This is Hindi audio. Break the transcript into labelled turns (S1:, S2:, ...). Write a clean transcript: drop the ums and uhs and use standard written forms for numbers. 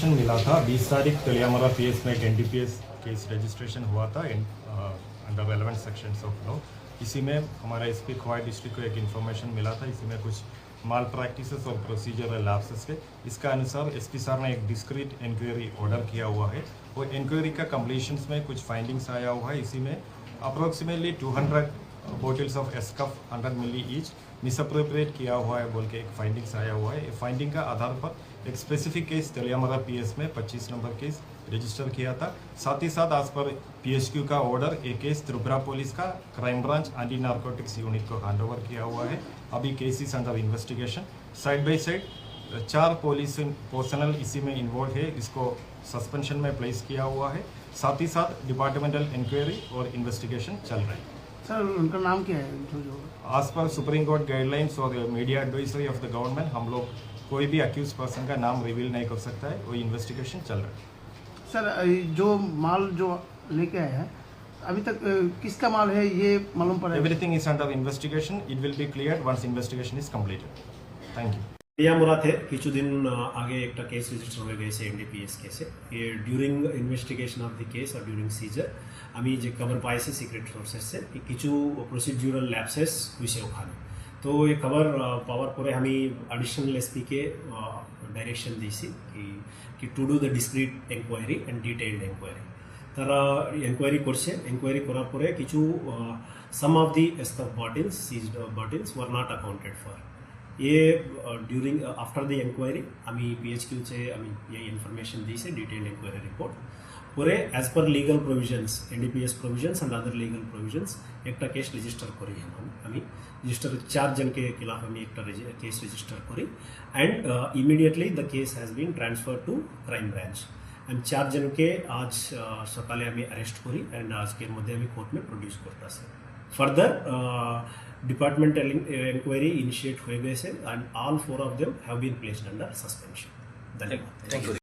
S1: इन्फॉर्मेशन मिला था 20 तारीख तेलियामुरा PS में एक NDPS केस रजिस्ट्रेशन हुआ था under relevant sections of law. इसी में हमारा SP खोवाई डिस्ट्रिक्ट को एक इन्फॉर्मेशन मिला था। इसी में कुछ माल प्रैक्टिसेस और प्रोसीजरल लैप्सेस थे। इसका अनुसार SP सर ने एक डिस्क्रीट इंक्वायरी ऑर्डर किया हुआ है। वो इंक्वायरी का कंप्लीशंस में कुछ फाइंडिंग्स आया हुआ है। इसी में अप्रोक्सीमेटली 200 बॉटल्स ऑफ एस्कफ 100 मिली ईच मिसअप्रोप्रिएट किया हुआ है बोल के एक फाइंडिंग्स आया हुआ है। फाइंडिंग का आधार पर एक स्पेसिफिक केस तेलियामुरा PS में 25 नंबर केस रजिस्टर किया था। साथ ही साथ आज पर PSQ का ऑर्डर एक केस त्रिपुरा पुलिस का crime branch anti narcotics unit को हैंडओवर किया हुआ है। अभी case is under investigation. Side by side 4 police personal इसी में इन्वॉल्व है। इसको सस्पेंशन में प्लेस किया हुआ है। साथ ही साथ डिपार्टमेंटल इंक्वायरी और इन्वेस्टिगेशन चल रही है।
S2: सर उनका नाम क्या है?
S1: आज पर सुप्रीम कोर्ट गाइडलाइंस और media advisory of the government हम लोग कोई भी अक्यूज पर्सन का नाम रिवील नहीं कर सकता है। वो इन्वेस्टिगेशन चल रहा है।
S2: सर जो माल जो लेके आया है अभी तक किसका माल है ये मालूम पड़ा?
S1: Everything is under investigation. It will be clear once investigation is completed. Thank you.
S3: তেলিয়ামুরাতে কিছুদিন আগে একটা কেস রেজিস্টার হয়ে গেছে NDPS কেসে। During investigation of the case আর ডিউরিং সিজার আমি যে খবর পাইছি সিক্রেট সোর্সেসে কিছু প্রসিডিউরাল ল্যাপসেস হয়েছে ওখানে। তো এই খবর পাওয়ার পরে আমি অ্যাডিশনাল SP কে ডাইরেকশন দিয়েছি কি to do the discreet enquiry and detailed enquiry. তারা এনকোয়ারি করছে। এনকোয়ারি করার পরে কিছু some of the Eskuf bottles seized bottles were not accounted for. ये ड्यूरिंग आफ्टर द इंक्वायरी আমি PHQ से ये इन्फॉर्मेशन दी से डिटेल इंक्वायरी रिपोर्ट पूरे as per legal provisions NDPS provisions and other legal provisions एक केस रजिस्टर करी हमें रजिस्टर 4 जन के खिलाफ हमें एक केस रजिस्टर करी and immediately the case has been transfer to crime branch and 4 जन के आज सकाले हमें अरेस्ट करी एंड आज के मध्य हमें कोर्ट में प्रोड्यूस करता से फर्दर डिपार्टमेंटल इंक्वायरी इनिशिएट हो गए से and all 4 of them have been placed under suspension। धन्यवाद।